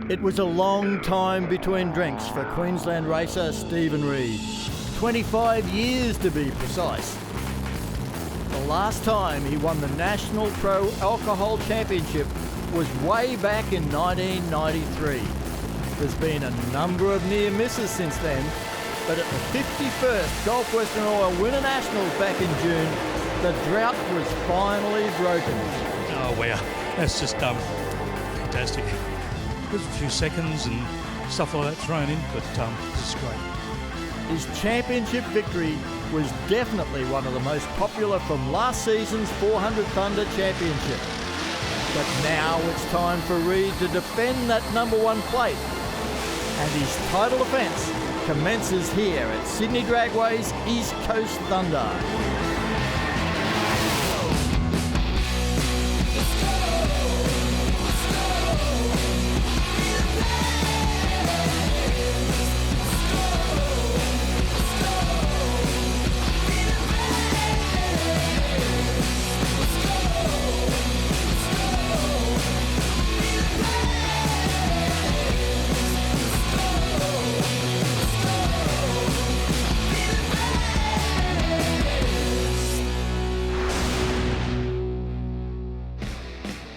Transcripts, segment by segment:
It was a long time between drinks for Queensland racer Stephen Reid. 25 years to be precise. The last time he won the National Pro Alcohol Championship was way back in 1993. There's been a number of near misses since then, but at the 51st Gulf Western Oil Winter Nationals back in June, the drought was finally broken. Oh wow, that's just fantastic. There's a few seconds and stuff like that thrown in, but this is great. His championship victory was definitely one of the most popular from last season's 400 Thunder Championship. But now it's time for Reid to defend that #1 plate. And his title defence commences here at Sydney Dragway's East Coast Thunder.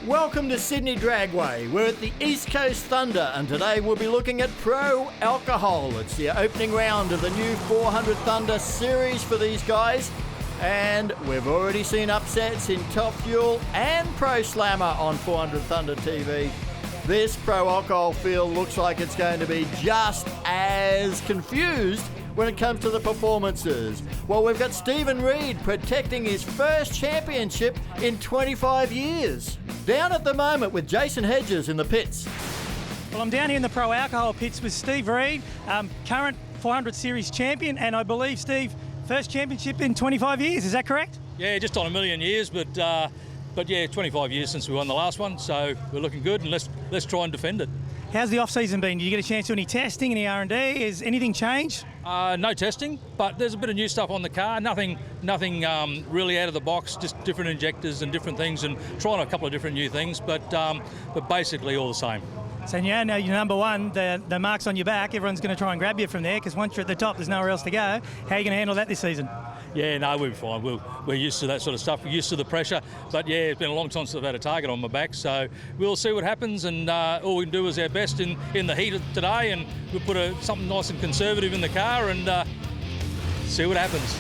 Welcome to Sydney Dragway. We're at the East Coast Thunder, and today we'll be looking at Pro Alcohol. It's the opening round of the new 400 Thunder series for these guys, and we've already seen upsets in Top Fuel and Pro Slammer on 400 Thunder TV. This Pro Alcohol field looks like it's going to be just as confused when it comes to the performances. Well, we've got Stephen Reid protecting his first championship in 25 years. Down at the moment with Jason Hedges in the pits. Well, I'm down here in the Pro Alcohol pits with Steve Reid, current 400 Series champion, and I believe, Steve, first championship in 25 years. Is that correct? Yeah, just on a million years, but yeah, 25 years since we won the last one, so we're looking good, and let's try and defend it. How's the off-season been? Did you get a chance to do any testing, any R&D? Is anything changed? No testing, but there's a bit of new stuff on the car. Nothing really out of the box, just different injectors and different things, and trying a couple of different new things, but basically all the same. So now you're #1, the mark's on your back. Everyone's going to try and grab you from there, because once you're at the top, there's nowhere else to go. How are you going to handle that this season? Yeah, no, we'll be fine. We're used to that sort of stuff. We're used to the pressure. But, yeah, it's been a long time since I've had a target on my back. So we'll see what happens. And all we can do is our best in the heat of today. And we'll put something nice and conservative in the car and see what happens.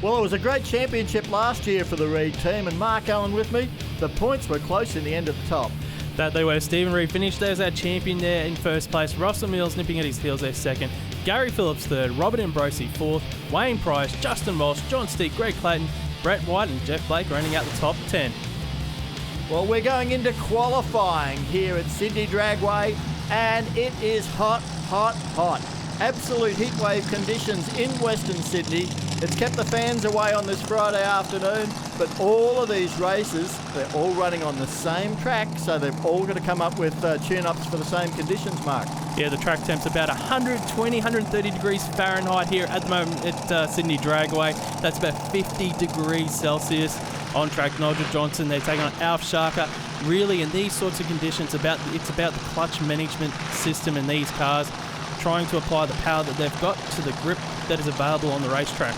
Well, it was a great championship last year for the Reid team. And Mark Allen with me. The points were close in the end at the top. That they were. Stephen Reid finished as our champion there in first place. Russell Mills nipping at his heels there second. Gary Phillips third. Robert Ambrosi fourth. Wayne Price, Justin Walsh, John Steek, Greg Clayton, Brett White and Jeff Blake running out the top 10. Well, we're going into qualifying here at Sydney Dragway, and it is hot, hot, hot. Absolute heatwave conditions in Western Sydney. It's kept the fans away on this Friday afternoon, but all of these races, they're all running on the same track, so they've all got to come up with tune-ups for the same conditions, Mark. Yeah, the track temp's about 120, 130 degrees Fahrenheit here at the moment at Sydney Dragway. That's about 50 degrees Celsius. On track, Nigel Johnson, they're taking on Alf Sharker. Really, in these sorts of conditions, it's about the clutch management system in these cars, trying to apply the power that they've got to the grip that is available on the racetrack.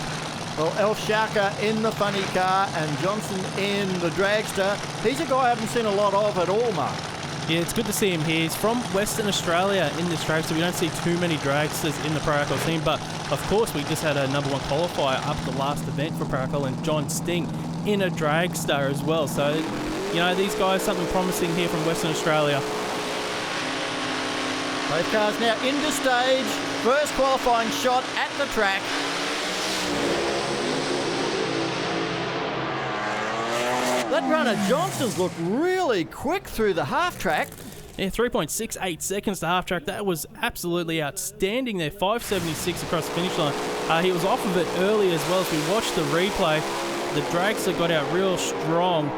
Well, Alf Sharker in the funny car and Johnson in the dragster. He's a guy I haven't seen a lot of at all, Mark. Yeah, it's good to see him here. He's from Western Australia in this drag, so we don't see too many dragsters in the Pro Alcohol team. But, of course, we just had a #1 qualifier up the last event for Pro Alcohol, and John Sting in a dragster as well. So, you know, these guys, something promising here from Western Australia. Both cars now into stage. First qualifying shot at the track. That runner Johnson's looked really quick through the half track. Yeah, 3.68 seconds to half track. That was absolutely outstanding there. 5.76 across the finish line. He was off of it early as well. As we watched the replay, the dragster got out real strong.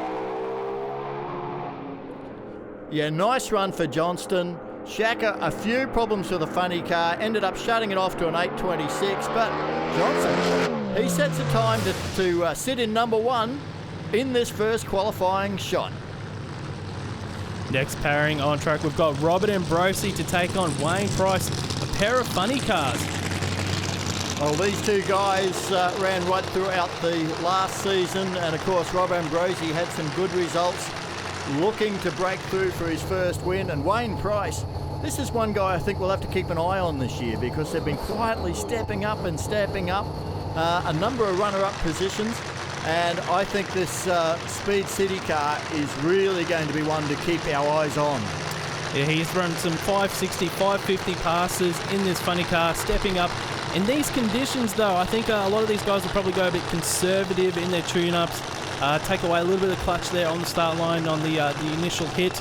Yeah, nice run for Johnston. Shaka, a few problems with the funny car, ended up shutting it off to an 8.26, but Johnson, he sets a time to sit in #1 in this first qualifying shot. Next pairing on track, we've got Robert Ambrosi to take on Wayne Price, a pair of funny cars. Well, these two guys ran right throughout the last season, and of course Rob Ambrosi had some good results, looking to break through for his first win. And Wayne Price, this is one guy I think we'll have to keep an eye on this year, because they've been quietly stepping up and stepping up a number of runner-up positions, and I think this Speed City car is really going to be one to keep our eyes on. Yeah, he's run some 560, 550 passes in this funny car, stepping up. In these conditions, though, I think a lot of these guys will probably go a bit conservative in their tune-ups, take away a little bit of clutch there on the start line on the initial hit.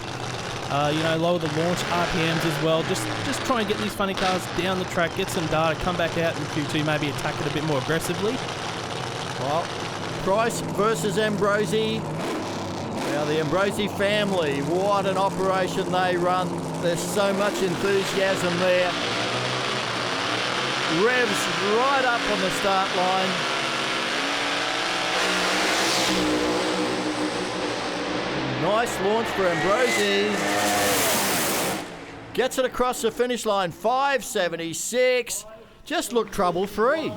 Lower the launch RPMs as well. Just try and get these funny cars down the track, get some data, come back out in Q2, maybe attack it a bit more aggressively. Well, Price versus Ambrosi. Now the Ambrosi family, what an operation they run. There's so much enthusiasm there. Revs right up on the start line. Nice launch for Ambrosi. Gets it across the finish line, 576. Just looked trouble-free.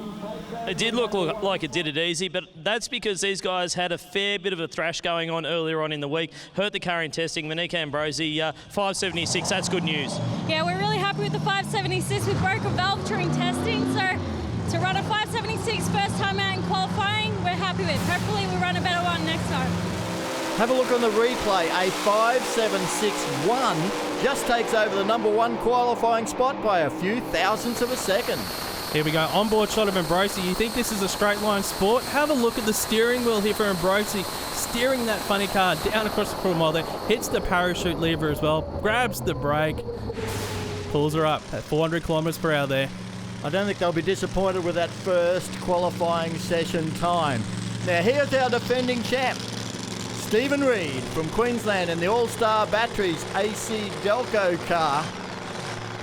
It did look like it did it easy, but that's because these guys had a fair bit of a thrash going on earlier on in the week. Hurt the car in testing. Monique Ambrosi, 576, that's good news. Yeah, we're really happy with the 576. We broke a valve during testing, so to run a 576 first time out in qualifying, we're happy with. Hopefully we run a better one next time. Have a look on the replay. A 5.761 just takes over the number one qualifying spot by a few thousandths of a second. Here we go, onboard shot of Ambrosi. You think this is a straight line sport? Have a look at the steering wheel here for Ambrosi, steering that funny car down across the quarter mile there, hits the parachute lever as well, grabs the brake, pulls her up at 400 kilometres per hour there. I don't think they'll be disappointed with that first qualifying session time. Now here's our defending champ, Stephen Reed from Queensland in the All-Star Batteries AC Delco car.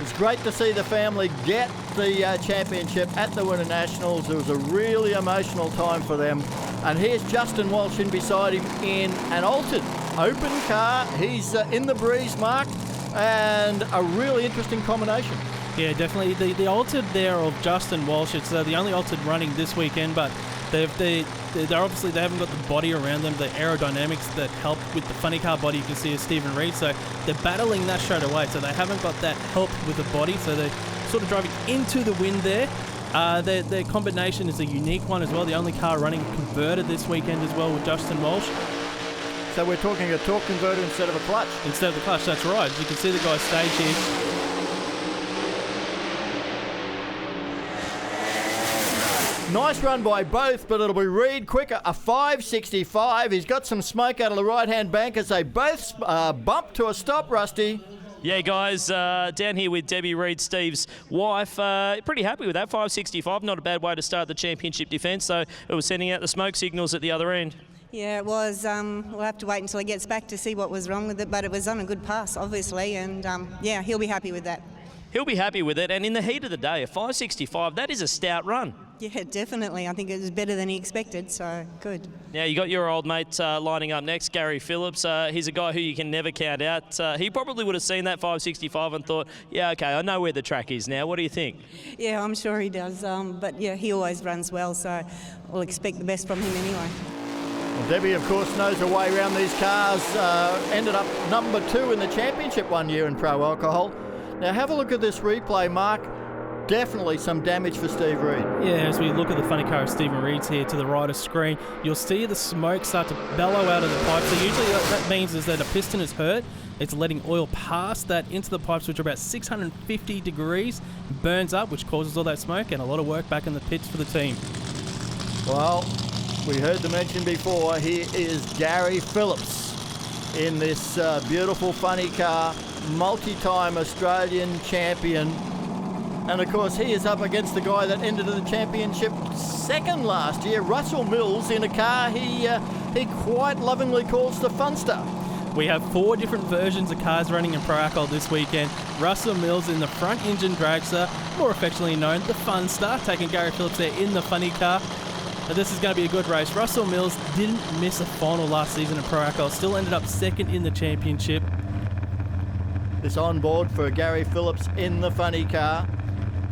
It's great to see the family get the championship at the Winter Nationals. It was a really emotional time for them. And here's Justin Walsh in beside him in an altered open car. He's in the breeze mark, and a really interesting combination. Yeah, definitely. The altered there of Justin Walsh, it's the only altered running this weekend, but they're obviously, they haven't got the body around them, the aerodynamics that help with the funny car body you can see as Stephen Reed, so they're battling that straight away, so they haven't got that help with the body, so they're sort of driving into the wind there. Their combination is a unique one as well, the only car running converted this weekend as well with Justin Walsh. So we're talking a torque converter instead of a clutch. Instead of the clutch, that's right. As you can see the guys stage here. Nice run by both, but it'll be Reed quicker. A 5.65. He's got some smoke out of the right-hand bank as they both bump to a stop, Rusty. Yeah, guys, down here with Debbie Reed, Steve's wife. Pretty happy with that, 5.65. Not a bad way to start the championship defence, so it was sending out the smoke signals at the other end. Yeah, it was. We'll have to wait until he gets back to see what was wrong with it, but it was on a good pass, obviously, and yeah, he'll be happy with that. He'll be happy with it, and in the heat of the day, a 5.65, that is a stout run. Yeah, definitely. I think it was better than he expected, so good. Now, you got your old mate lining up next, Gary Phillips. He's a guy who you can never count out. He probably would have seen that 5.65 and thought, yeah, okay, I know where the track is now. What do you think? Yeah, I'm sure he does. But, yeah, he always runs well, so we'll expect the best from him anyway. Well, Debbie, of course, knows her way around these cars. Ended up number 2 in the championship one year in Pro Alcohol. Now, have a look at this replay, Mark. Definitely some damage for Steve Reed. Yeah, as we look at the funny car of Stephen Reed's here to the right of screen, you'll see the smoke start to bellow out of the pipe. So usually that means is that a piston is hurt. It's letting oil past that into the pipes, which are about 650 degrees, burns up, which causes all that smoke, and a lot of work back in the pits for the team. Well, we heard the mention before. Here is Gary Phillips in this beautiful funny car, multi-time Australian champion. And of course, he is up against the guy that ended the championship second last year, Russell Mills, in a car he quite lovingly calls the Funster. We have 4 different versions of cars running in Pro Alcohol this weekend. Russell Mills in the front engine dragster, more affectionately known, the Funster, taking Gary Phillips there in the funny car. Now, this is going to be a good race. Russell Mills didn't miss a final last season in Pro Alcohol, still ended up second in the championship. This onboard for Gary Phillips in the funny car.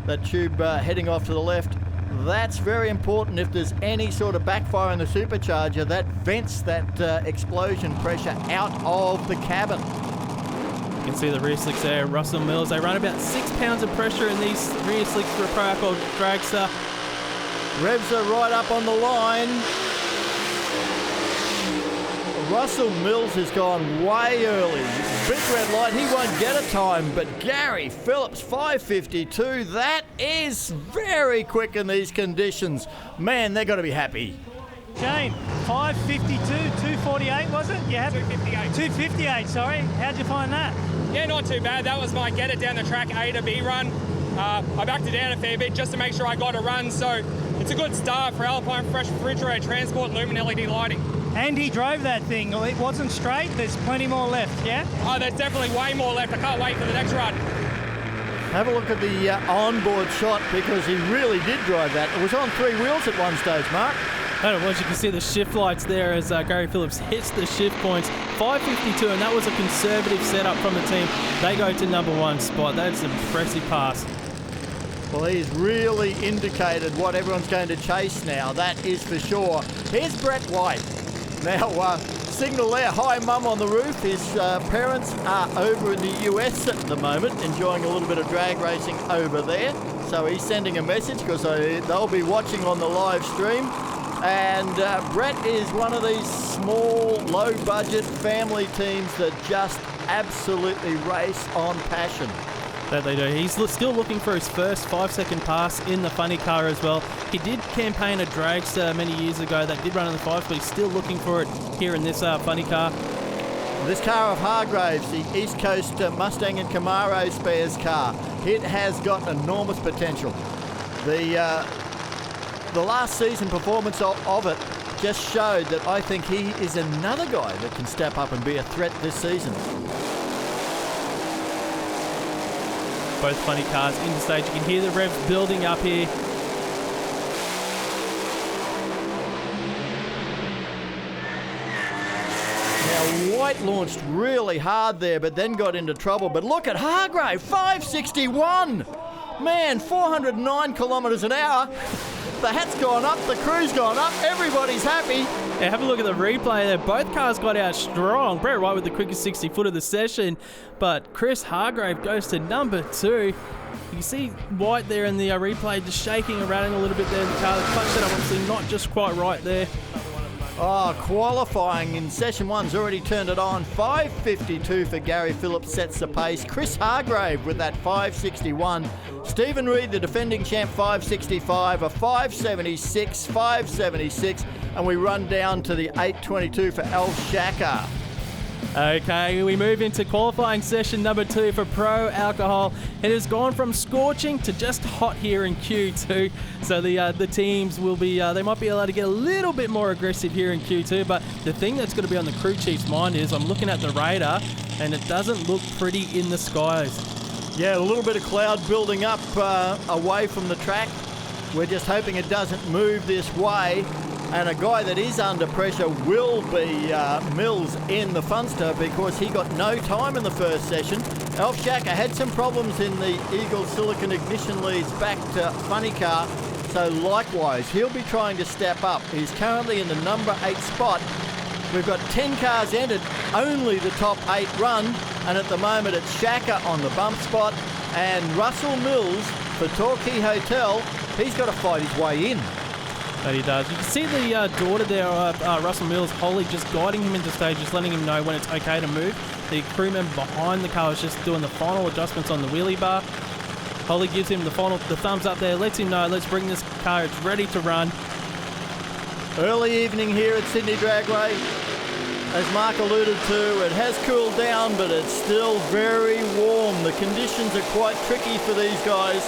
That tube heading off to the left. That's very important. If there's any sort of backfire in the supercharger, that vents that explosion pressure out of the cabin. You can see the rear slicks there. Russell Mills, they run about 6 pounds of pressure in these rear slicks for a Pro Alcohol dragster. Revs are right up on the line. Russell Mills has gone way early. Big red light, he won't get a time, but Gary Phillips, 5:52, that is very quick in these conditions. Man, they're going to be happy. Shane, 5:52, 2:48 was it? You had 2:58. 2:58, sorry. How'd you find that? Yeah, not too bad. That was my get it down the track A to B run. I backed it down a fair bit just to make sure I got a run, so it's a good start for Alpine Fresh Refrigerated Transport Lumen LED lighting. And he drove that thing. It wasn't straight. There's plenty more left, yeah? Oh, there's definitely way more left. I can't wait for the next run. Have a look at the onboard shot, because he really did drive that. It was on 3 wheels at one stage, Mark. And it was, you can see the shift lights there as Gary Phillips hits the shift points. 5:52, and that was a conservative setup from the team. They go to number 1 spot. That's an impressive pass. Well, he's really indicated what everyone's going to chase now, that is for sure. Here's Brett White. Now, signal there, hi mum on the roof. His parents are over in the US at the moment, enjoying a little bit of drag racing over there. So he's sending a message, because they'll be watching on the live stream. And Brett is one of these small, low-budget family teams that just absolutely race on passion. That they do. He's still looking for his first 5-second pass in the funny car as well. He did campaign a dragster many years ago that did run in the 5s, but he's still looking for it here in this funny car. This car of Hargraves, the East Coast Mustang and Camaro spares car, it has got enormous potential. The last season performance of it just showed that I think he is another guy that can step up and be a threat this season. Both funny cars into stage. You can hear the revs building up here. Now, White launched really hard there, but then got into trouble. But look at Hargrave, 561. Man, 409 kilometres an hour. The hat's gone up, the crew's gone up, everybody's happy. Yeah, have a look at the replay there. Both cars got out strong. Brett White with the quickest 60-foot of the session, but Chris Hargrave goes to number 2. You see White there in the replay just shaking and rattling a little bit there in the car. The clutch setup obviously not just quite right there. Oh, qualifying in session 1's already turned it on. 5:52 for Gary Phillips sets the pace. Chris Hargrave with that 5:61. Stephen Reed, the defending champ, 5:65. A 5:76, 5:76. And we run down to the 8:22 for Al Shaka. Okay, we move into qualifying session number 2 for Pro Alcohol. It has gone from scorching to just hot here in Q2. So the teams will be, they might be allowed to get a little bit more aggressive here in Q2. But the thing that's going to be on the crew chief's mind is, I'm looking at the radar and it doesn't look pretty in the skies. Yeah, a little bit of cloud building up away from the track. We're just hoping it doesn't move this way. And a guy that is under pressure will be Mills in the Funster, because he got no time in the first session. Alf Shaka had some problems in the Eagle Silicon ignition leads back to funny car, so likewise he'll be trying to step up. He's currently in the number 8 spot. We've got 10 cars entered, only the top 8 run, and at the moment it's Shaka on the bump spot, and Russell Mills for Torquay Hotel. He's got to fight his way in. That he does. You can see the daughter there, Russell Mills, Holly, just guiding him into stage, just letting him know when it's okay to move. The crewman behind the car is just doing the final adjustments on the wheelie bar. Holly gives him the thumbs up there, lets him know, let's bring this car, it's ready to run. Early evening here at Sydney Dragway. As Mark alluded to, it has cooled down, but it's still very warm. The conditions are quite tricky for these guys.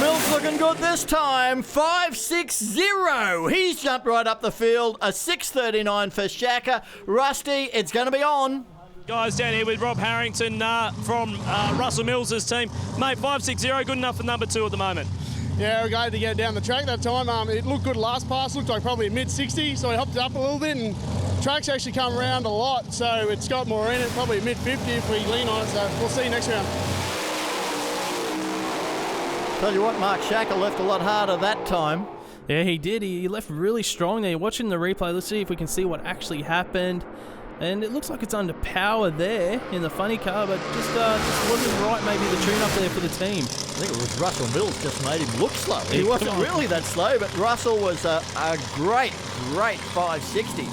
Mills looking good this time, 5.60. He's jumped right up the field, a 6.39 for Shaka. Rusty, it's going to be on. Guys, down here with Rob Harrington from Russell Mills' team. Mate, 5.60, good enough for number 2 at the moment. Yeah, we're glad to get it down the track that time. It looked good last pass, looked like probably a mid-60, so we hopped it up a little bit, and track's actually come around a lot, so it's got more in it, probably mid-50 if we lean on it, so we'll see you next round. Tell you what, Mark Shacker left a lot harder that time. Yeah, he did. He left really strong there. Watching the replay, let's see if we can see what actually happened. And it looks like it's under power there in the funny car, but just wasn't right, maybe the tune-up there for the team. I think it was Russell Mills just made him look slow. He wasn't really that slow, but Russell was a great 560.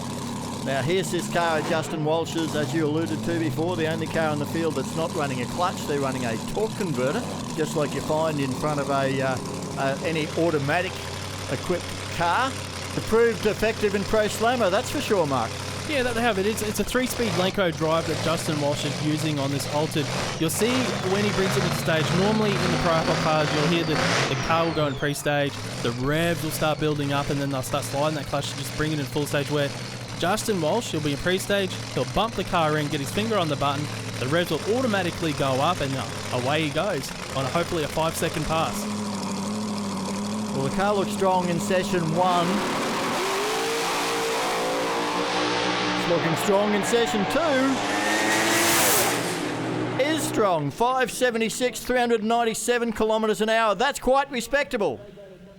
Now here's this car at Justin Walsh's, as you alluded to before, the only car in the field that's not running a clutch. They're running a torque converter, just like you find in front of any automatic equipped car. It proved effective in Pro Slammer, that's for sure, Mark. Yeah, that they have it. It's a 3-speed Lenco drive that Justin Walsh is using on this Altered. You'll see when he brings it into stage, normally in the Pro Alcohol cars, you'll hear the car will go in pre-stage, the revs will start building up, and then they'll start sliding that clutch to just bring it in full stage, where Justin Walsh, he'll be in pre-stage, he'll bump the car in, get his finger on the button, the revs will automatically go up, and away he goes on hopefully a 5-second pass. Well, the car looks strong in session 1. Looking strong in session 2. Is strong, 576, 397 kilometres an hour. That's quite respectable.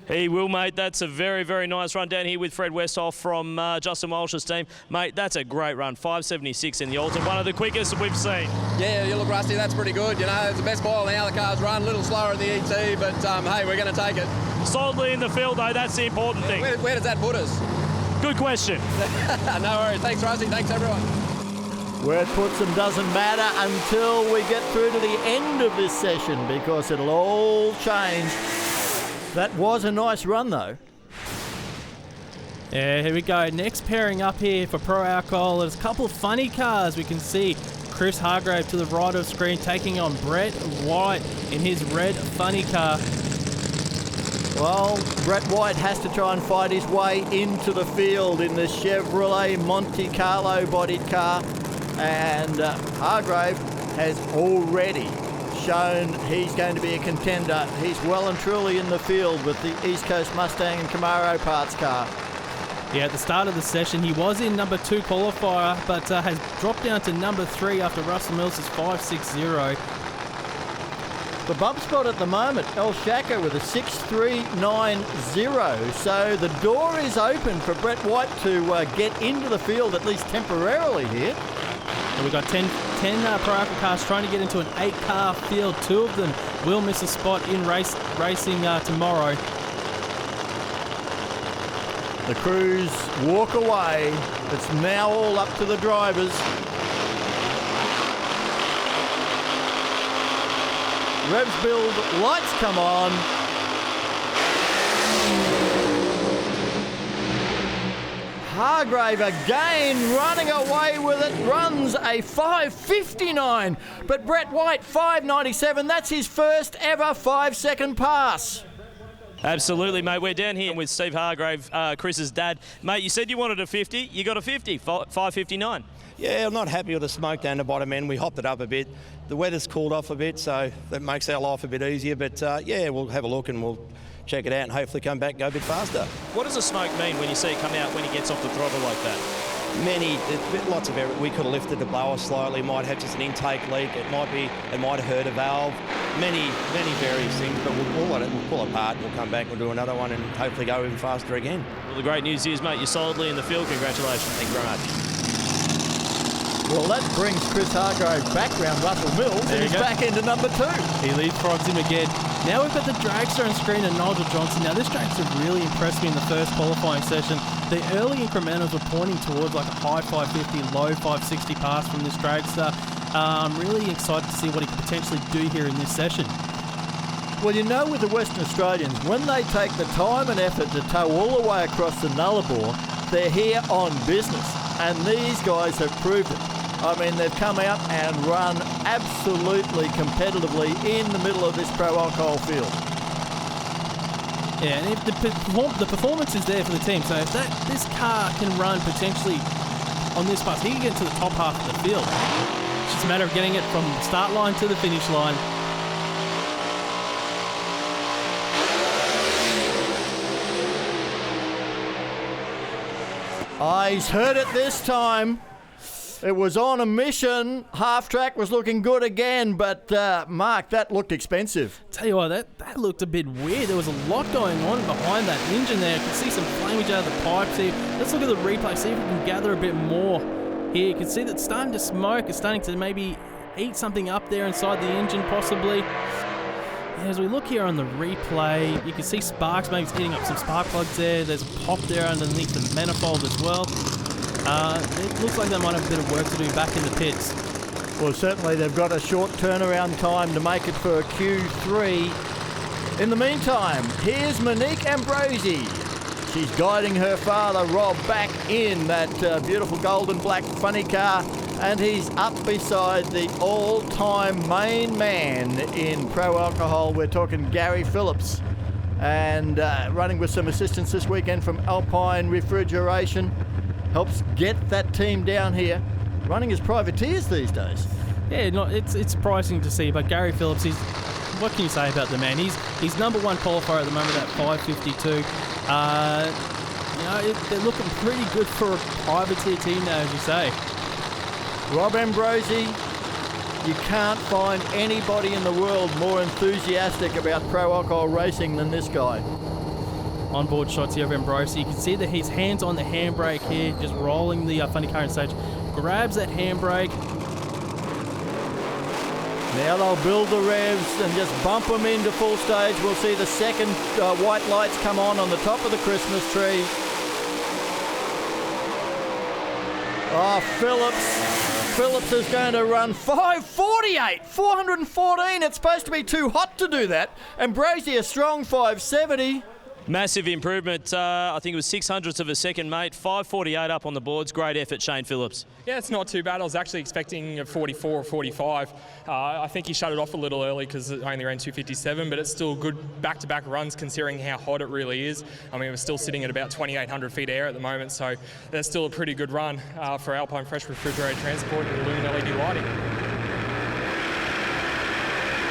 He will, mate. That's a very, very nice run down here with Fred Westhoff from Justin Walsh's team. Mate, that's a great run. 576 in the Alton, one of the quickest we've seen. Yeah, you look, Rusty, that's pretty good. You know, it's the best ball now. The car's run a little slower in the ET, but hey, we're going to take it. Solidly in the field, though. That's the important thing. Where does that put us? Good question. No worries. Thanks, Rusty. Thanks, everyone. Where it puts them doesn't matter until we get through to the end of this session, because it'll all change. That was a nice run, though. Yeah, here we go. Next pairing up here for Pro Alcohol. There's a couple of funny cars. We can see Chris Hargrave to the right of screen taking on Brett White in his red funny car. Well, Brett White has to try and fight his way into the field in the Chevrolet Monte Carlo bodied car, and Hargrave has already shown he's going to be a contender. He's well and truly in the field with the East Coast Mustang and Camaro parts car. Yeah, at the start of the session, he was in number 2 qualifier, but has dropped down to number 3 after Russell Mills is 560. The bump spot at the moment, El Shacker with a 6.390. So the door is open for Brett White to get into the field, at least temporarily here. And we've got 10 Pro Alcohol cars trying to get into an 8-car field. 2 of them will miss a spot in racing tomorrow. The crews walk away. It's now all up to the drivers. Revs build, lights come on. Hargrave again running away with it, runs a 5.59. But Brett White, 5.97, that's his first ever 5-second pass. Absolutely, mate. We're down here with Steve Hargrave, Chris's dad. Mate, you said you wanted a 50. You got a 50, 5.59. Yeah, I'm not happy with the smoke down the bottom end. We hopped it up a bit. The weather's cooled off a bit, so that makes our life a bit easier. But yeah, we'll have a look and we'll check it out and hopefully come back and go a bit faster. What does the smoke mean when you see it come out when he gets off the throttle like that? Lots of error. We could have lifted the blower slightly. Might have just an intake leak. It might have hurt a valve. Many various things. But we'll pull it apart and we'll come back and we'll do another one and hopefully go even faster again. Well, the great news is, mate, you're solidly in the field. Congratulations. Thank you very much. Well, that brings Chris Hargrave back round Russell Mills, and he's back into number 2. He leapfrogs him again. Now we've got the dragster on screen and Nigel Johnson. Now this dragster really impressed me in the first qualifying session. The early incrementals were pointing towards like a high 550, low 560 pass from this dragster. I'm really excited to see what he could potentially do here in this session. Well, you know, with the Western Australians, when they take the time and effort to tow all the way across the Nullarbor, they're here on business, and these guys have proved it. I mean, they've come out and run absolutely competitively in the middle of this Pro Alcohol field. Yeah, and if the performance is there for the team, so if this car can run potentially on this pass, he can get to the top half of the field. It's just a matter of getting it from the start line to the finish line. Oh, he's heard it this time. It was on a mission. Half track was looking good again, but Mark, that looked expensive. Tell you what, that looked a bit weird. There was a lot going on behind that engine there. You can see some flamage out of the pipes here. Let's look at the replay, see if we can gather a bit more here. You can see that it's starting to smoke. It's starting to maybe eat something up there inside the engine, possibly. As we look here on the replay, you can see sparks, maybe it's eating up some spark plugs there. There's a pop there underneath the manifold as well. It looks like they might have a bit of work to do back in the pits. Well, certainly they've got a short turnaround time to make it for a Q3. In the meantime, here's Monique Ambrosi. She's guiding her father, Rob, back in that beautiful golden black funny car, and he's up beside the all-time main man in Pro Alcohol. We're talking Gary Phillips, and running with some assistance this weekend from Alpine Refrigeration. Helps get that team down here, running as privateers these days. Yeah, it's surprising to see, but Gary Phillips, what can you say about the man? He's number one qualifier at the moment at 5:52. They're looking pretty good for a privateer team now, as you say. Rob Ambrosi, you can't find anybody in the world more enthusiastic about Pro Alcohol racing than this guy. Onboard shots here of Ambrosi. You can see that his hands on the handbrake here, just rolling the funny car in stage. Grabs that handbrake. Now they'll build the revs and just bump them into full stage. We'll see the second white lights come on the top of the Christmas tree. Oh, Phillips is going to run 5:48, 414. It's supposed to be too hot to do that. Ambrosi a strong 5:70. Massive improvement. I think it was 600ths of a second, mate. 5:48 up on the boards. Great effort, Shane Phillips. Yeah, it's not too bad. I was actually expecting a 44 or 45. I think he shut it off a little early because it only ran 2:57, but it's still good back-to-back runs considering how hot it really is. I mean, we're still sitting at about 2,800 feet air at the moment, so that's still a pretty good run for Alpine Fresh Refrigerated Transport and Lumen LED lighting.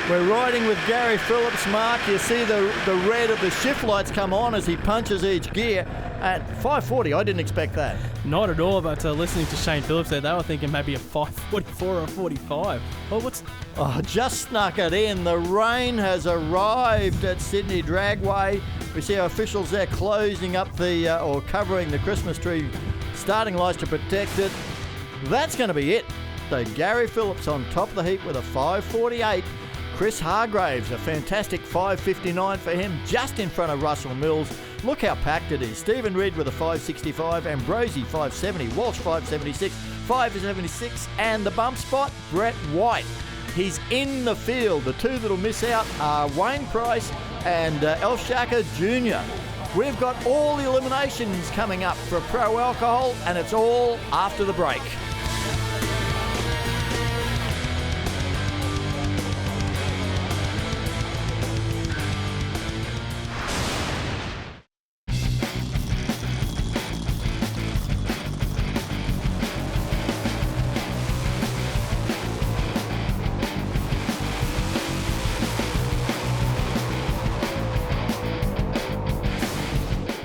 We're riding with Gary Phillips, Mark. You see the red of the shift lights come on as he punches each gear. At 5:40, I didn't expect that. Not at all, but listening to Shane Phillips there, they were thinking maybe a 5:44 or 45. Oh, just snuck it in. The rain has arrived at Sydney Dragway. We see our officials there closing up or covering the Christmas tree starting lights to protect it. That's going to be it. So Gary Phillips on top of the heap with a 5:48. Chris Hargraves, a fantastic 5:59 for him, just in front of Russell Mills. Look how packed it is. Stephen Reed with a 5:65, Ambrosi 5:70, Walsh 5:76, 5:76, and the bump spot, Brett White. He's in the field. The two that'll miss out are Wayne Price and El Shaka Jr. We've got all the eliminations coming up for Pro Alcohol, and it's all after the break.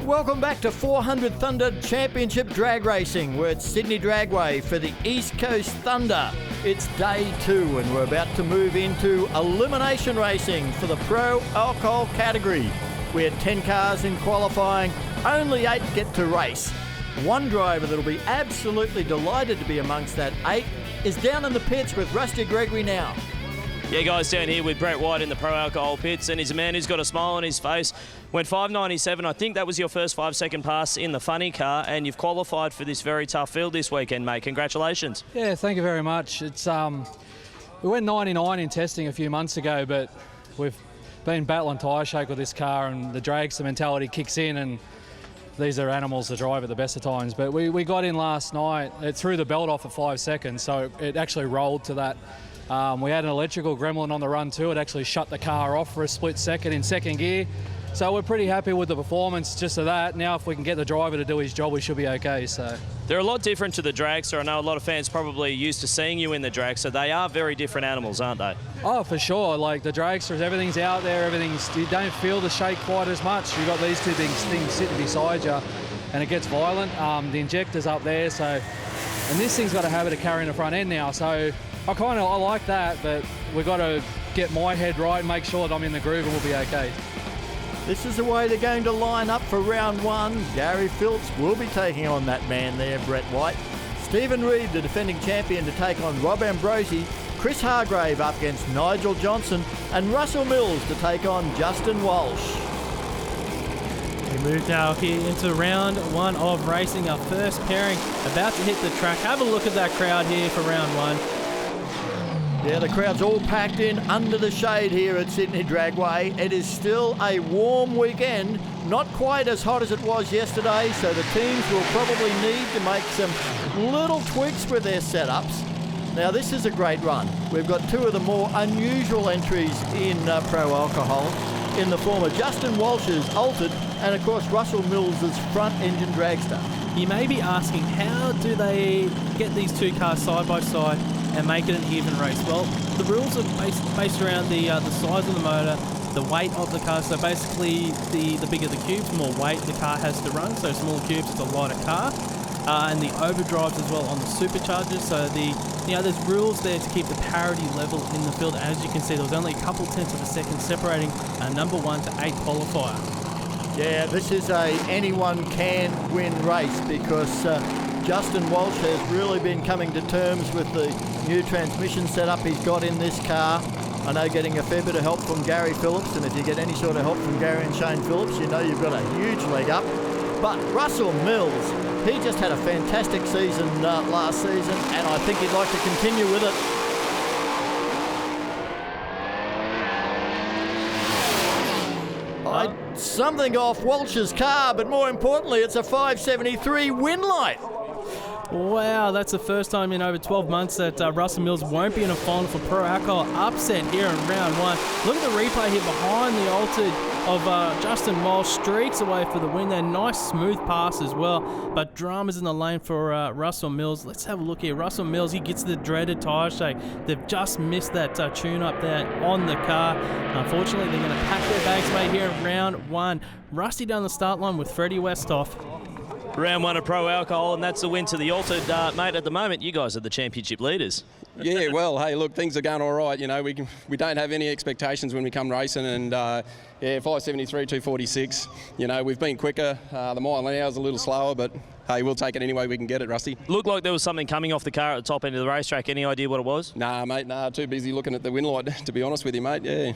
Welcome back to 400 Thunder Championship Drag Racing. We're at Sydney Dragway for the East Coast Thunder. It's day 2 and we're about to move into elimination racing for the Pro Alcohol category. We had 10 cars in qualifying, only 8 get to race. One driver that'll be absolutely delighted to be amongst that 8 is down in the pits with Rusty Gregory now. Yeah, guys, down here with Brett White in the Pro Alcohol pits, and he's a man who's got a smile on his face. Went 5:97. I think that was your first 5-second pass in the funny car, and you've qualified for this very tough field this weekend, mate. Congratulations. Yeah, thank you very much. It's we went 99 in testing a few months ago, but we've been battling tyre shake with this car, and the dragster mentality kicks in, and these are animals to drive at the best of times. But we got in last night. It threw the belt off at 5 seconds, so it actually rolled to that. We had an electrical gremlin on the run too. It actually shut the car off for a split second in second gear. So we're pretty happy with the performance just of that. Now if we can get the driver to do his job, we should be okay. So they're a lot different to the dragster. I know a lot of fans probably used to seeing you in the dragster. They are very different animals, aren't they? Oh, for sure. Like the dragsters, everything's out there. You don't feel the shake quite as much. You've got these two big things sitting beside you. and it gets violent. The injector's up there, so, and this thing's got a habit of carrying the front end now, so I like that, but we've got to get my head right and make sure that I'm in the groove and we'll be okay. This is the way they're going to line up for round one. Gary Phillips will be taking on that man there, Brett White. Stephen Reed, the defending champion, to take on Rob Ambrosi. Chris Hargrave up against Nigel Johnson, and Russell Mills to take on Justin Walsh. We move now here into round one of racing, our first pairing about to hit the track. Have a look at that crowd here for round one. Yeah, the crowd's all packed in under the shade here at Sydney Dragway. It is still a warm weekend, not quite as hot as it was yesterday, so the teams will probably need to make some little tweaks with their setups. Now, this is a great run. We've got two of the more unusual entries in Pro Alcohol in the form of Justin Walsh's Altered and, of course, Russell Mills's front engine dragster. You may be asking, how do they get these two cars side by side and make it an even race? Well, the rules are based around the size of the motor, the weight of the car. So basically, the bigger the cubes, the more weight the car has to run. So smaller cubes, it's a lighter car. And the overdrives as well on the superchargers. So there's rules there to keep the parity level in the field. As you can see, there was only a couple tenths of a second separating number 1 to 8 qualifier. Yeah, this is a anyone can win race because Justin Walsh has really been coming to terms with the new transmission setup he's got in this car. I know getting a fair bit of help from Gary Phillips, and if you get any sort of help from Gary and Shane Phillips, you know you've got a huge leg up. But Russell Mills, he just had a fantastic season last season, and I think he'd like to continue with it. Something off Walsh's car, but more importantly, it's a 573 win light. Wow, that's the first time in over 12 months that Russell Mills won't be in a final for Pro Alcohol. Upset here in round one. Look at the replay here behind the Altered of Justin Walsh. Streaks away for the win there. Nice smooth pass as well. But dramas in the lane for Russell Mills. Let's have a look here. Russell Mills, he gets the dreaded tyre shake. They've just missed that tune up there on the car. Unfortunately, they're going to pack their bags away here in round one. Rusty down the start line with Freddie Westhoff. Round one of Pro Alcohol, and that's the win to the Altered. Mate, at the moment, you guys are the championship leaders. Yeah, well, hey, look, things are going all right. You know, we don't have any expectations when we come racing, and 573, 246. You know, we've been quicker. The mile an hour is a little slower, but hey, we'll take it any way we can get it, Rusty. Looked like there was something coming off the car at the top end of the racetrack. Any idea what it was? Nah, mate, too busy looking at the win light, to be honest with you, mate. Yeah.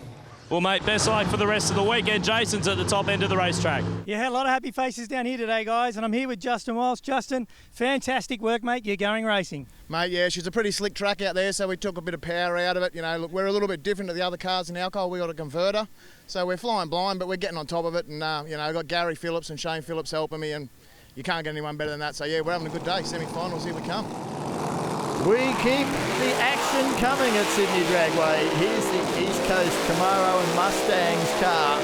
Well, mate, best luck for the rest of the weekend. Jason's at the top end of the racetrack. Yeah, a lot of happy faces down here today, guys, and I'm here with Justin Walsh. Justin, fantastic work, mate. You're going racing. Mate, yeah, she's a pretty slick track out there, so we took a bit of power out of it. You know, look, we're a little bit different to the other cars in Alcohol. We got a converter, so we're flying blind, but we're getting on top of it. And, you know, I've got Gary Phillips and Shane Phillips helping me, and you can't get anyone better than that. So, yeah, we're having a good day. Semi-finals, here we come. We keep the action coming at Sydney Dragway. Here's the East Coast Camaro and Mustangs car.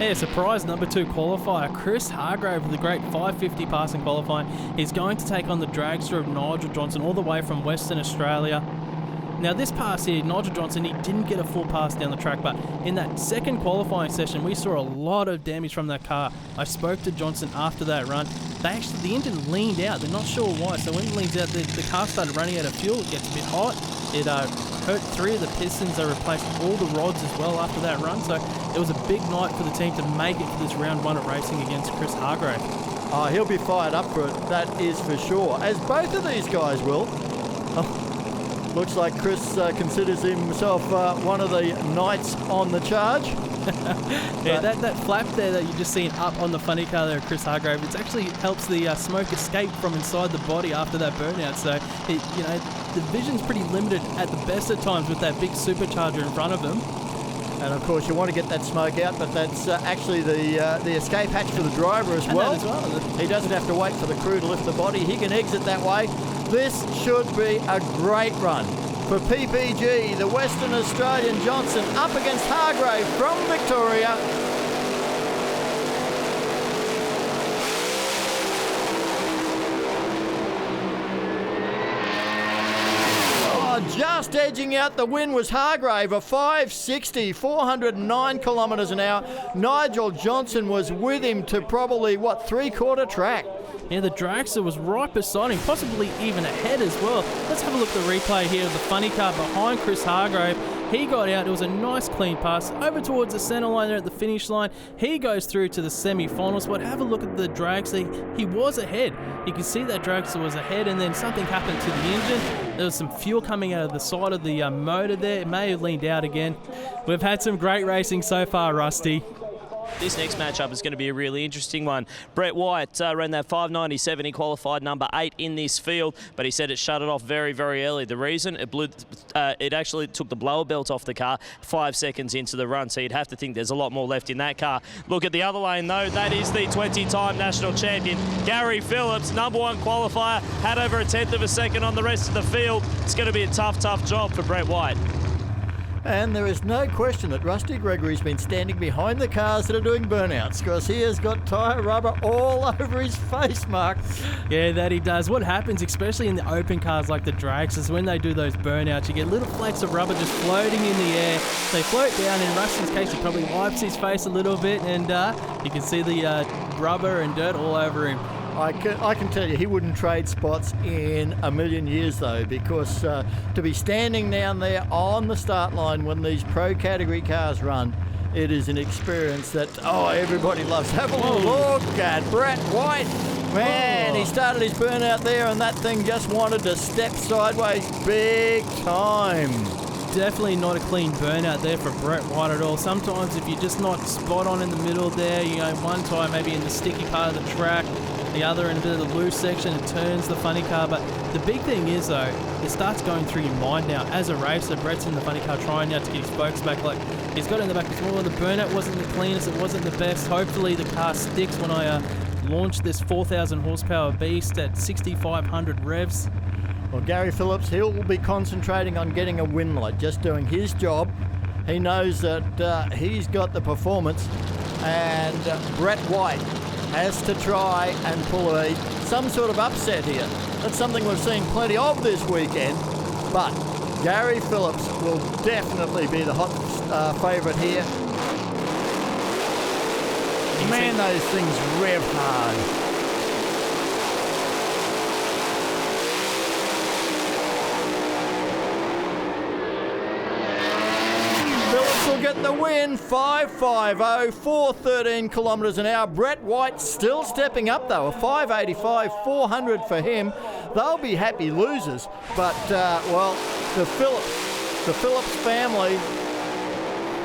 Yeah, surprise number 2 qualifier, Chris Hargrave with a great 550 pass in qualifying. He's going to take on the dragster of Nigel Johnson all the way from Western Australia. Now this pass here, Nigel Johnson, he didn't get a full pass down the track, but in that second qualifying session, we saw a lot of damage from that car. I spoke to Johnson after that run. The engine leaned out. They're not sure why. So when it leans out, the car started running out of fuel. It gets a bit hot. It hurt 3 of the pistons. They replaced all the rods as well after that run. So it was a big night for the team to make it for this round one of racing against Chris Hargrave. Oh, he'll be fired up for it. That is for sure. As both of these guys will. Looks like Chris considers himself one of the knights on the charge. Yeah, that flap there that you just seen up on the funny car there, Chris Hargrave, it actually helps the smoke escape from inside the body after that burnout. So, the vision's pretty limited at the best of times with that big supercharger in front of him. And of course, you want to get that smoke out, but that's actually the escape hatch for the driver as well. He doesn't have to wait for the crew to lift the body. He can exit that way. This should be a great run for PPG, the Western Australian Johnson up against Hargrave from Victoria. just edging out the win was Hargrave, a 560, 409 kilometres an hour. Nigel Johnson was with him to probably, three-quarter track. Yeah, the dragster was right beside him, possibly even ahead as well. Let's have a look at the replay here of the funny car behind Chris Hargrave. He got out. It was a nice clean pass over towards the centre line there at the finish line. He goes through to the semi-finals. But have a look at the dragster. He was ahead. You can see that dragster was ahead, and then something happened to the engine. There was some fuel coming out of the side of the motor there. It may have leaned out again. We've had some great racing so far, Rusty. This next matchup is going to be a really interesting one. Brett White ran that 597. He qualified number 8 in this field, but he said it shut it off very, very early. The reason it actually took the blower belt off the car 5 seconds into the run, so you'd have to think there's a lot more left in that car. Look at the other lane, though. That is the 20-time national champion, Gary Phillips, number 1 qualifier, had over a tenth of a second on the rest of the field. It's going to be a tough, tough job for Brett White. And there is no question that Rusty Gregory's been standing behind the cars that are doing burnouts, because he has got tyre rubber all over his face, Mark. Yeah, that he does. What happens, especially in the open cars like the drags, is when they do those burnouts, you get little flakes of rubber just floating in the air. They float down. In Rusty's case, he probably wipes his face a little bit, and you can see the rubber and dirt all over him. I can tell you he wouldn't trade spots in a million years, though, because to be standing down there on the start line when these pro category cars run, it is an experience that, everybody loves. Have a look at Brett White. Man, he started his burnout there, and that thing just wanted to step sideways big time. Definitely not a clean burnout there for Brett White at all. Sometimes if you're just not spot on in the middle there, one tire maybe in the sticky part of the track, the other in a bit of the loose section, it turns the funny car. But the big thing is, though, it starts going through your mind now. As a racer, Brett's in the funny car trying now to get his spokes back. Like, he's got it in the back before. The burnout wasn't the cleanest, it wasn't the best. Hopefully the car sticks when I launch this 4,000 horsepower beast at 6,500 revs. Well, Gary Phillips, he'll be concentrating on getting a win light, just doing his job. He knows that he's got the performance, and Brett White has to try and pull some sort of upset here. That's something we've seen plenty of this weekend, but Gary Phillips will definitely be the hot favourite here. Man, those things rev hard. Will get the win, 550, 413 kilometres an hour. Brett White still stepping up, though, a 585, 400 for him. They'll be happy losers, but the Phillips family,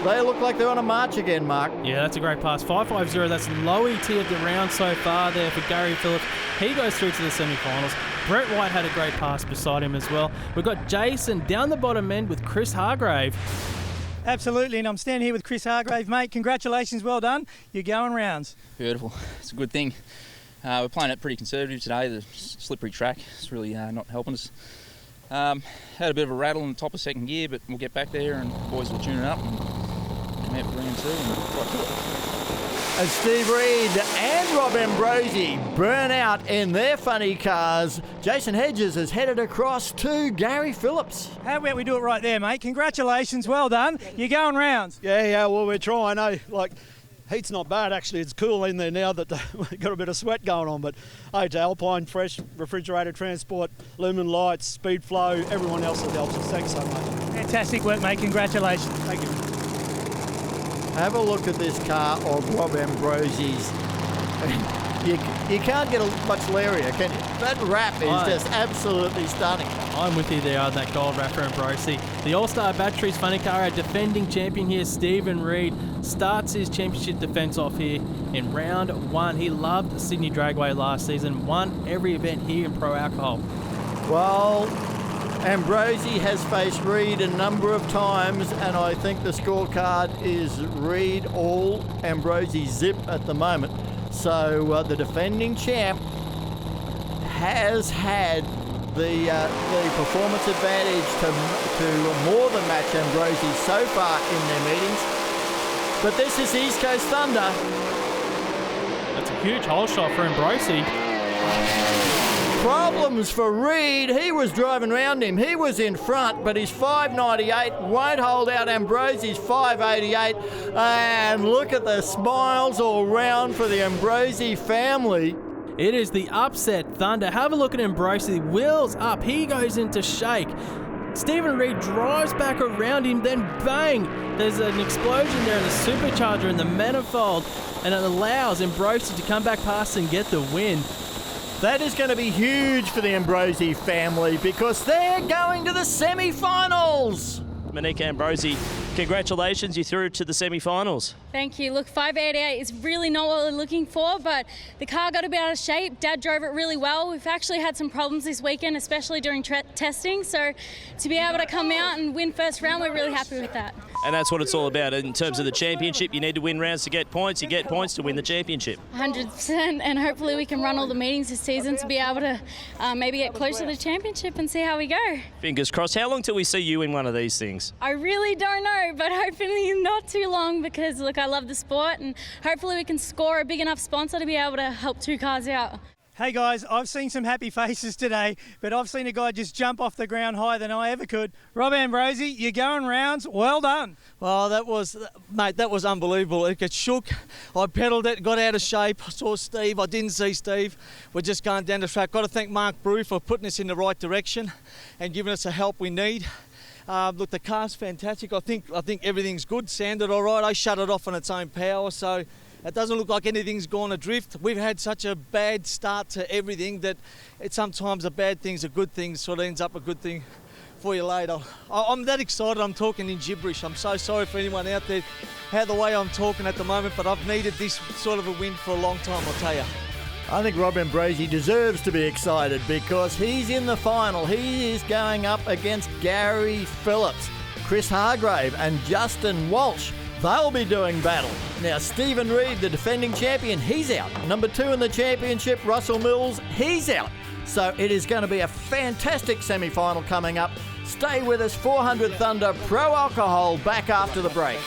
they look like they're on a march again, Mark. Yeah, that's a great pass. 550, that's low ET of the round so far there for Gary Phillips. He goes through to the semi-finals. Brett White had a great pass beside him as well. We've got Jason down the bottom end with Chris Hargrave. Absolutely, and I'm standing here with Chris Hargrave. Mate, congratulations, well done. You're going rounds. Beautiful. It's a good thing. We're playing it pretty conservative today. The slippery track is really not helping us. Had a bit of a rattle in the top of second gear, but we'll get back there and the boys will tune it up and come out for round 2 and quite good. As Steve Reed and Rob Ambrosi burn out in their funny cars, Jason Hedges has headed across to Gary Phillips. How about we do it right there, mate? Congratulations, well done. You're going rounds. Yeah, well, we're trying. Heat's not bad, actually. It's cool in there now that we've got a bit of sweat going on. But, hey, to Alpine, Fresh, Refrigerated Transport, Lumen Lights, Speed Flow, everyone else that helps us. Thanks so much. Fantastic work, mate. Congratulations. Thank you. Have a look at this car of Rob Ambrosi's. You can't get much lairier, can you? That wrap is just absolutely stunning. I'm with you there on that gold wrap for Ambrosi. The All-Star Batteries funny car, our defending champion here, Stephen Reed, starts his championship defence off here in round 1. He loved Sydney Dragway last season, won every event here in Pro Alcohol. Well, Ambrosi has faced Reed a number of times, and I think the scorecard is Reed all, Ambrosi zip at the moment. So the defending champ has had the performance advantage to more than match Ambrosi so far in their meetings. But this is East Coast Thunder. That's a huge hole shot for Ambrosi. problems for Reed. He was driving around him. He was in front, but his 598 won't hold out Ambrosi's 588. And look at the smiles all round for the Ambrosi family. It is the upset Thunder. Have a look at Ambrosi. Wheels up. He goes into shake. Stephen Reed drives back around him, then bang! There's an explosion there in the supercharger in the manifold, and it allows Ambrosi to come back past and get the win. That is going to be huge for the Ambrosi family because they're going to the semi-finals. Monique Ambrosi, congratulations, you through to the semi-finals. Thank you. Look, 588 is really not what we're looking for, but the car got a bit out of shape. Dad drove it really well. We've actually had some problems this weekend, especially during testing, so to be able to come out and win first round, we're really happy with that. And that's what it's all about. In terms of the championship, you need to win rounds to get points. You get points to win the championship. 100%, and hopefully we can run all the meetings this season to be able to maybe get close to the championship and see how we go. Fingers crossed. How long till we see you in one of these things? I really don't know, but hopefully not too long because, look, I love the sport and hopefully we can score a big enough sponsor to be able to help two cars out. Hey guys, I've seen some happy faces today, but I've seen a guy just jump off the ground higher than I ever could. Rob Ambrosi, you're going rounds. Well done. Well, that was unbelievable. It got shook. I pedalled it, got out of shape. I saw Steve. I didn't see Steve. We're just going down the track. Got to thank Mark Brew for putting us in the right direction and giving us the help we need. Look, the car's fantastic. I think everything's good. Sanded all right. I shut it off on its own power, so it doesn't look like anything's gone adrift. We've had such a bad start to everything that sometimes a bad thing's a good thing, sort of ends up a good thing for you later. I'm that excited I'm talking in gibberish. I'm so sorry for anyone out there how the way I'm talking at the moment, but I've needed this sort of a win for a long time, I'll tell you. I think Rob Ambrosi deserves to be excited because he's in the final. He is going up against Gary Phillips, Chris Hargrave and Justin Walsh. They'll be doing battle. Now, Stephen Reed, the defending champion, he's out. Number 2 in the championship, Russell Mills, he's out. So it is going to be a fantastic semi-final coming up. Stay with us, 400 Thunder Pro Alcohol, back after the break.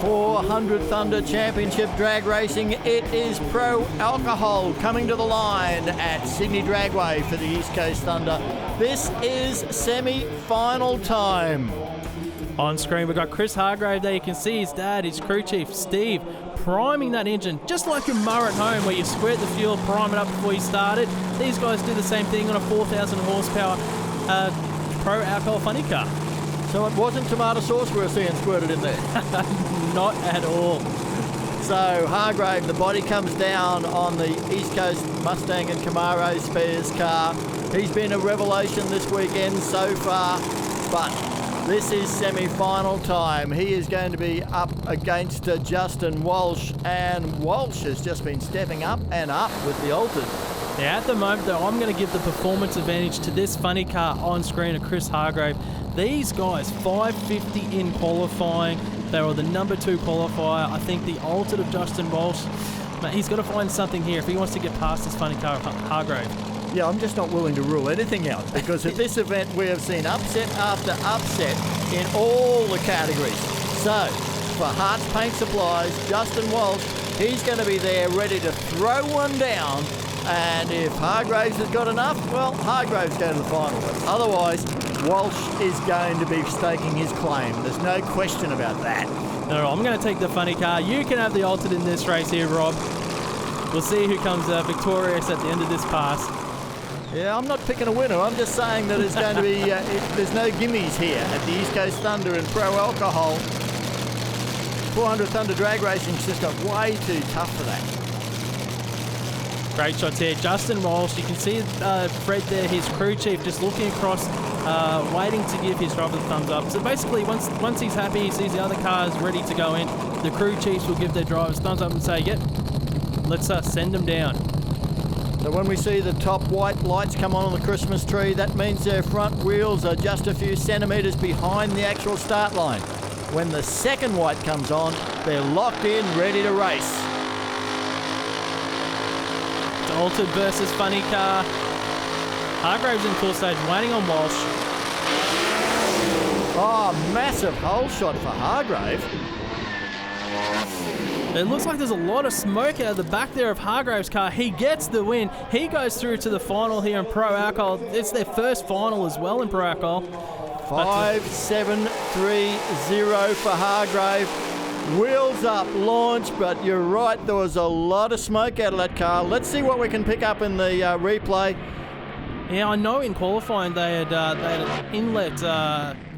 400 Thunder Championship drag racing. It is Pro Alcohol coming to the line at Sydney Dragway for the East Coast Thunder. This is semi-final time. On screen, we've got Chris Hargrave there. You can see his dad, his crew chief, Steve, priming that engine, just like your Murray at home where you squirt the fuel, prime it up before you start it. These guys do the same thing on a 4,000 horsepower Pro Alcohol funny car. So it wasn't tomato sauce we're seeing squirted in there? Not at all. So Hargrave, the body comes down on the East Coast Mustang and Camaro spares car. He's been a revelation this weekend so far, but this is semi-final time. He is going to be up against Justin Walsh, and Walsh has just been stepping up and up with the altered. Now at the moment though, I'm going to give the performance advantage to this funny car on screen of Chris Hargrave. These guys, 550 in qualifying. They were the number 2 qualifier. I think the altered of Justin Walsh, mate, he's got to find something here if he wants to get past this funny car of Hargrave. Yeah, I'm just not willing to rule anything out because at this event we have seen upset after upset in all the categories. So, for Hart's Paint Supplies, Justin Walsh, he's going to be there ready to throw one down. And if Hargraves has got enough, well, Hargraves go to the final. But otherwise, Walsh is going to be staking his claim. There's no question about that. No, I'm going to take the funny car. You can have the altered in this race here, Rob. We'll see who comes victorious at the end of this pass. Yeah, I'm not picking a winner. I'm just saying that it's going to be, there's no gimmies here at the East Coast Thunder and Pro Alcohol. 400 Thunder drag racing's just got way too tough for that. Great shots here. Justin Walsh, you can see Fred there, his crew chief, just looking across, waiting to give his driver the thumbs up. So basically, once he's happy, he sees the other cars ready to go in, the crew chiefs will give their drivers thumbs up and say, yep, let's send them down. So when we see the top white lights come on the Christmas tree, that means their front wheels are just a few centimetres behind the actual start line. When the second white comes on, they're locked in, ready to race. Dalton versus Funny Car. Hargraves in full stage, waiting on Walsh. Oh, massive hole shot for Hargrave. It looks like there's a lot of smoke out of the back there of Hargrave's car. He gets the win. He goes through to the final here in Pro Alcohol. It's their first final as well in Pro Alcohol. 5.730 for Hargrave. Wheels up, launch, but you're right, there was a lot of smoke out of that car. Let's see what we can pick up in the replay. Yeah, I know in qualifying they had an inlet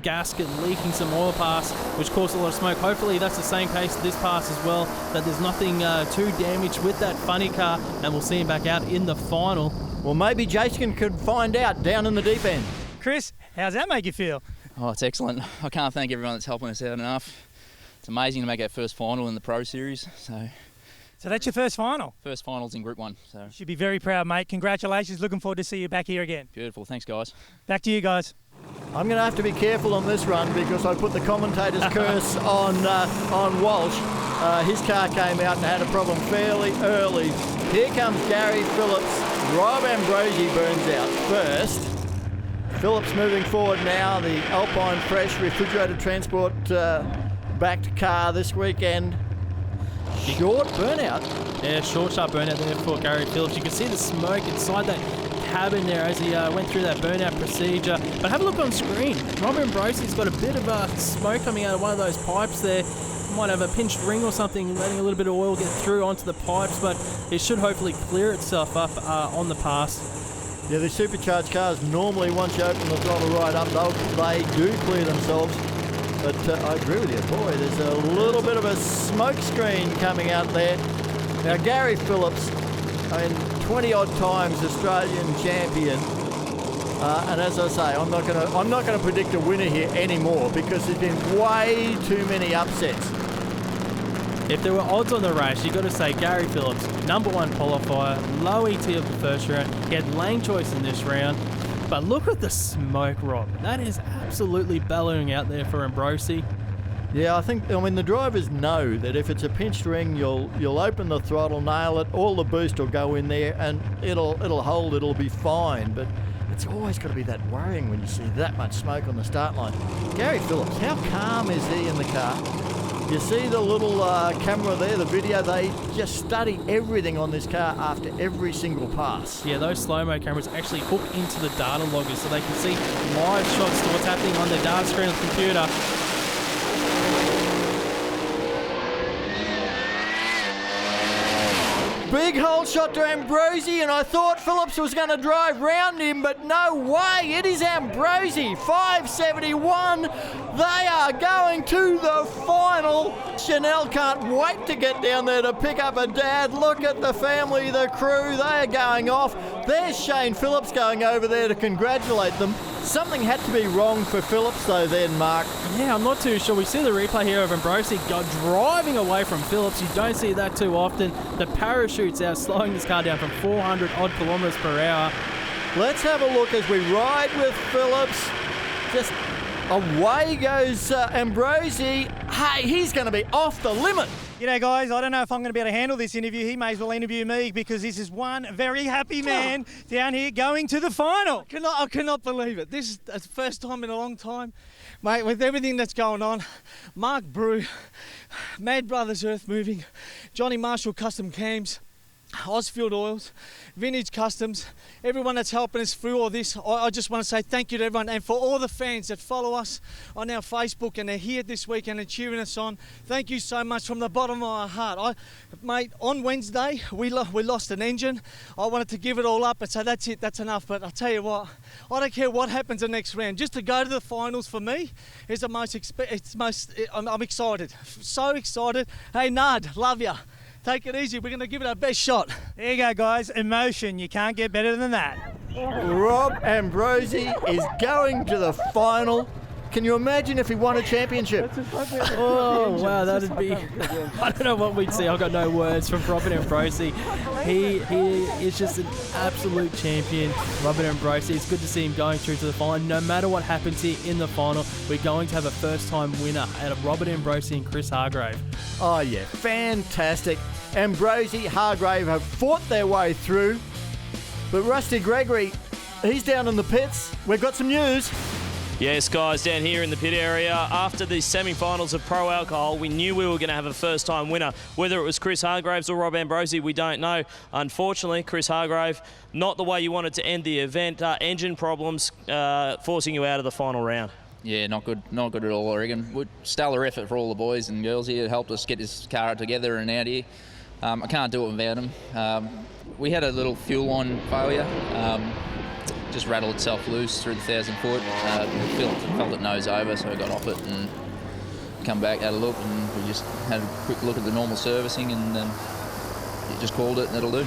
gasket leaking some oil pass, which caused a lot of smoke. Hopefully that's the same case this pass as well, that there's nothing too damaged with that Funny Car, and we'll see him back out in the final. Well, maybe Jason could find out down in the deep end. Chris, how's that make you feel? Oh, it's excellent. I can't thank everyone that's helping us out enough. It's amazing to make our first final in the Pro Series. So that's your first final? First finals in Group 1. So you should be very proud, mate. Congratulations. Looking forward to see you back here again. Beautiful. Thanks, guys. Back to you guys. I'm going to have to be careful on this run because I put the commentator's curse on Walsh. His car came out and had a problem fairly early. Here comes Gary Phillips. Rob Ambrosi burns out first. Phillips moving forward now. The Alpine Fresh refrigerated transport backed car this weekend. Short burnout. Yeah, short, sharp burnout there for Gary Phillips. You can see the smoke inside that cabin there as he went through that burnout procedure. But have a look on screen. Rob Ambrosi's got a bit of smoke coming out of one of those pipes there. Might have a pinched ring or something, letting a little bit of oil get through onto the pipes, but it should hopefully clear itself up on the pass. Yeah, the supercharged cars normally, once you open the throttle right up, they do clear themselves. But I agree with you, boy, there's a little bit of a smoke screen coming out there. Now, Gary Phillips, 20-odd times Australian champion. And as I say, I'm not going to predict a winner here anymore because there's been way too many upsets. If there were odds on the race, you've got to say Gary Phillips, #1 qualifier, low ET of the first round. He had lane choice in this round. But look at the smoke, Rob. That is absolutely bellowing out there for Ambrosi. Yeah, I mean the drivers know that if it's a pinched ring, you'll open the throttle, nail it, all the boost will go in there, and it'll hold, it'll be fine. But it's always got to be that worrying when you see that much smoke on the start line. Gary Phillips, how calm is he in the car? You see the little camera there, the video, they just study everything on this car after every single pass. Yeah, those slow-mo cameras actually hook into the data loggers so they can see live shots to what's happening on the data screen of the computer. Big hole shot to Ambrosi, and I thought Phillips was going to drive round him, but no way. It is Ambrosi, 571. They are going to the final. Chanel can't wait to get down there to pick up her dad. Look at the family, the crew. They are going off. There's Shane Phillips going over there to congratulate them. Something had to be wrong for Phillips though then, Mark. Yeah, I'm not too sure. We see the replay here of Ambrosi driving away from Phillips. You don't see that too often. The parachute's out, slowing this car down from 400 odd kilometres per hour. Let's have a look as we ride with Phillips. Just away goes Ambrosi. Hey, he's going to be off the limit. G'day guys, I don't know if I'm going to be able to handle this interview. He may as well interview me because this is one very happy man down here going to the final. I cannot believe it. This is the first time in a long time. Mate, with everything that's going on, Mark Brew, Mad Brothers Earth Moving, Johnny Marshall Custom Cams, Ozfield Oils, Vintage Customs, everyone that's helping us through all this, I just want to say thank you to everyone, and for all the fans that follow us on our Facebook and are here this weekend and cheering us on. Thank you so much from the bottom of my heart. Mate, on Wednesday we lost an engine. I wanted to give it all up and say that's it, that's enough. But I tell you what, I don't care what happens the next round. Just to go to the finals for me is the most. I'm excited, so excited. Hey Nud, love ya. Take it easy. We're going to give it our best shot. There you go, guys. Emotion. You can't get better than that. Rob Ambrosi is going to the final. Can you imagine if he won a championship? Oh, wow, that'd be... I don't know what we'd see. I've got no words from Robert Ambrosi. He is just an absolute champion, Robert Ambrosi. It's good to see him going through to the final. No matter what happens here in the final, we're going to have a first-time winner out of Robert Ambrosi and Chris Hargrave. Oh, yeah, fantastic. Ambrosi, Hargrave have fought their way through. But Rusty Gregory, he's down in the pits. We've got some news. Yes, guys, down here in the pit area, after the semi-finals of Pro Alcohol, we knew we were going to have a first-time winner. Whether it was Chris Hargraves or Rob Ambrosi, we don't know. Unfortunately, Chris Hargrave, not the way you wanted to end the event. Engine problems forcing you out of the final round. Yeah, not good at all, I reckon. Stellar effort for all the boys and girls here. It helped us get this car together and out here. I can't do it without them. We had a little fuel line failure. Just rattled itself loose through the 1,000 foot. Felt it nose over, so I got off it and come back, had a look, and we just had a quick look at the normal servicing, and it just called it, and it'll do.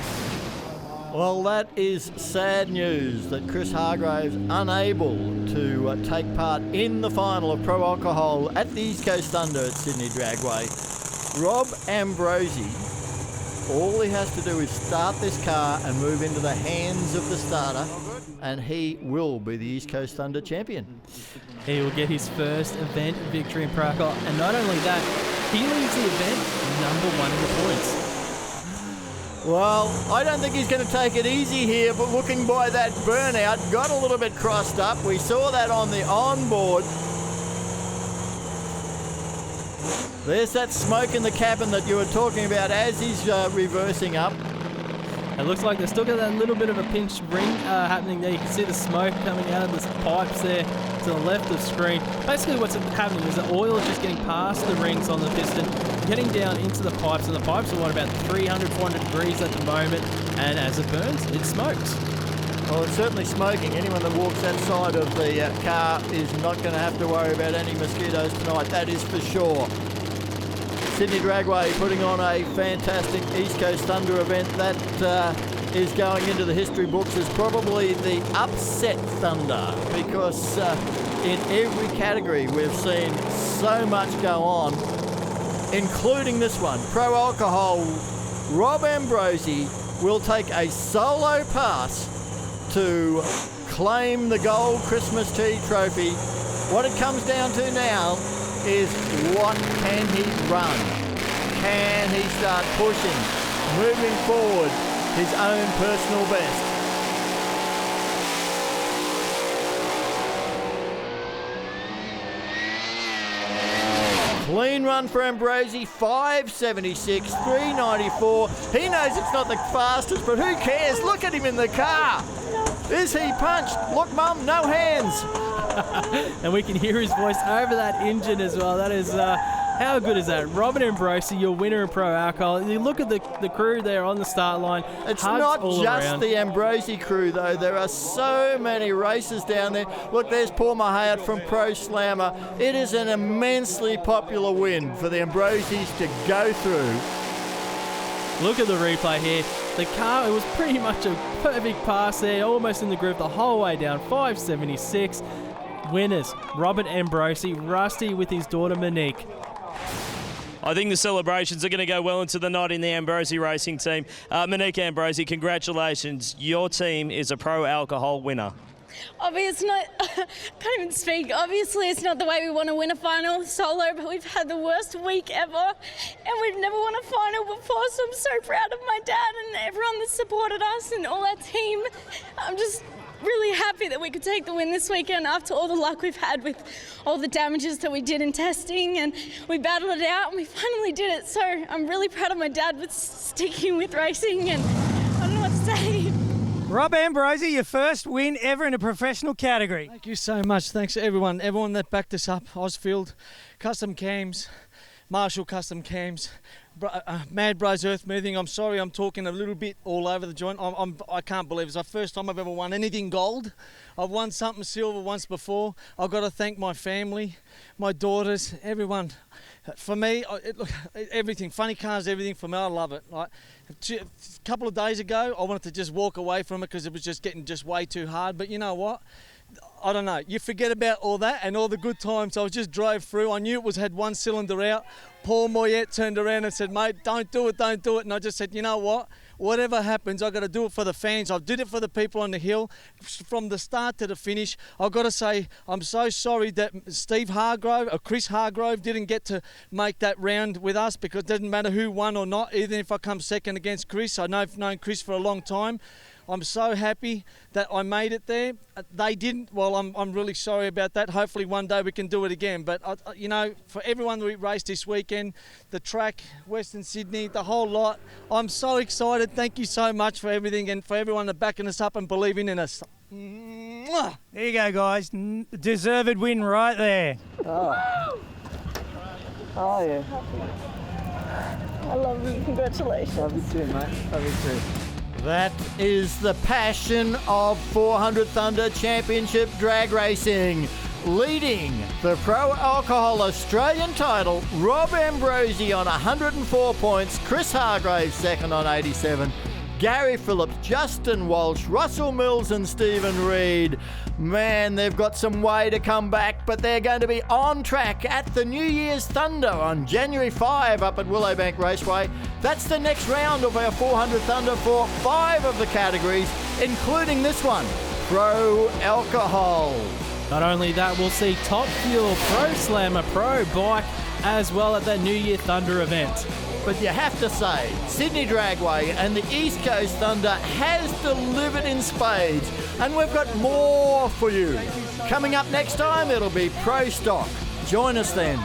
Well, that is sad news that Chris Hargraves unable to take part in the final of Pro Alcohol at the East Coast Thunder at Sydney Dragway. Rob Ambrosi, all he has to do is start this car and move into the hands of the starter, and he will be the East Coast Thunder champion. He will get his first event victory in Pro Alcohol, and not only that, he leaves the event #1 in the points. Well, I don't think he's going to take it easy here, but looking by that burnout, got a little bit crossed up. We saw that on the onboard. There's that smoke in the cabin that you were talking about as he's reversing up. It looks like they've still got that little bit of a pinched ring happening there. You can see the smoke coming out of the pipes there to the left of screen. Basically what's happening is the oil is just getting past the rings on the piston, getting down into the pipes, and the pipes are about 300, 400 degrees at the moment, and as it burns, it smokes. Well, it's certainly smoking. Anyone that walks outside of the car is not going to have to worry about any mosquitoes tonight, that is for sure. Sydney Dragway putting on a fantastic East Coast Thunder event that is going into the history books as probably the upset Thunder, because in every category we've seen so much go on, including this one. Pro Alcohol, Rob Ambrosi will take a solo pass to claim the gold Christmas Tea trophy. What it comes down to now is what can he run? Can he start pushing, moving forward his own personal best? Clean run for Ambrosi, 576, 394. He knows it's not the fastest, but who cares? Look at him in the car. Is he punched? Look, Mum, no hands. And we can hear his voice over that engine as well. That is, how good is that? Robert Ambrosi, your winner in Pro Alcohol. You look at the crew there on the start line. It's Hugs not all just around. the Ambrosi crew, though. There are so many racers down there. Look, there's Paul Mahayat from Pro Slammer. It is an immensely popular win for the Ambrosis to go through. Look at the replay here. The car, it was pretty much a perfect pass there, almost in the groove the whole way down. 576. Winners, Robert Ambrosi, Rusty with his daughter Monique. I think the celebrations are going to go well into the night in the Ambrosi racing team. Monique Ambrosi, congratulations. Your team is a Pro Alcohol winner. Obviously, can't even speak. Obviously, it's not the way we want to win a final solo, but we've had the worst week ever, and we've never won a final before, so I'm so proud of my dad and everyone that supported us and all our team. I'm just really happy that we could take the win this weekend after all the luck we've had with all the damages that we did in testing, and we battled it out and we finally did it. So I'm really proud of my dad with sticking with racing, and I don't know what to say. Rob Ambrosi, your first win ever in a professional category. Thank you so much. Thanks to everyone that backed us up. Osfield, Custom Cams, Marshall Custom Cams, Mad Bros Earth Moving. I'm sorry I'm talking a little bit all over the joint. I can't believe it's the first time I've ever won anything gold. I've won something silver once before. I've got to thank my family, my daughters, everyone. For me, everything, funny cars, everything, for me, I love it. Like, a couple of days ago, I wanted to just walk away from it because it was just getting way too hard. But you know what? I don't know. You forget about all that and all the good times. I just drove through. I knew it had one cylinder out. Paul Moyet turned around and said, mate, don't do it. And I just said, you know what? Whatever happens, I've got to do it for the fans. I did it for the people on the hill from the start to the finish. I've got to say, I'm so sorry that Chris Hargrove didn't get to make that round with us, because it doesn't matter who won or not, even if I come second against Chris. I've known Chris for a long time. I'm so happy that I made it there. They didn't. Well, I'm really sorry about that. Hopefully one day we can do it again. But, you know, for everyone that we raced this weekend, the track, Western Sydney, the whole lot, I'm so excited. Thank you so much for everything and for everyone that backing us up and believing in us. There you go, guys. Deserved win right there. Oh yeah. I love you. Congratulations. Love you too, mate. Love you too. That is the passion of 400 Thunder Championship drag racing. Leading the Pro Alcohol Australian title, Rob Ambrosi on 104 points, Chris Hargrave second on 87, Gary Phillips, Justin Walsh, Russell Mills and Stephen Reed. Man, they've got some way to come back, but they're going to be on track at the New Year's Thunder on January 5 up at Willowbank Raceway. That's the next round of our 400 Thunder for 5 of the categories, including this one, Pro Alcohol. Not only that, we'll see Top Fuel, Pro Slammer, Pro Bike, as well at that New Year Thunder event. But you have to say, Sydney Dragway and the East Coast Thunder has delivered in spades, and we've got more for you. Coming up next time, it'll be Pro Stock. Join us then.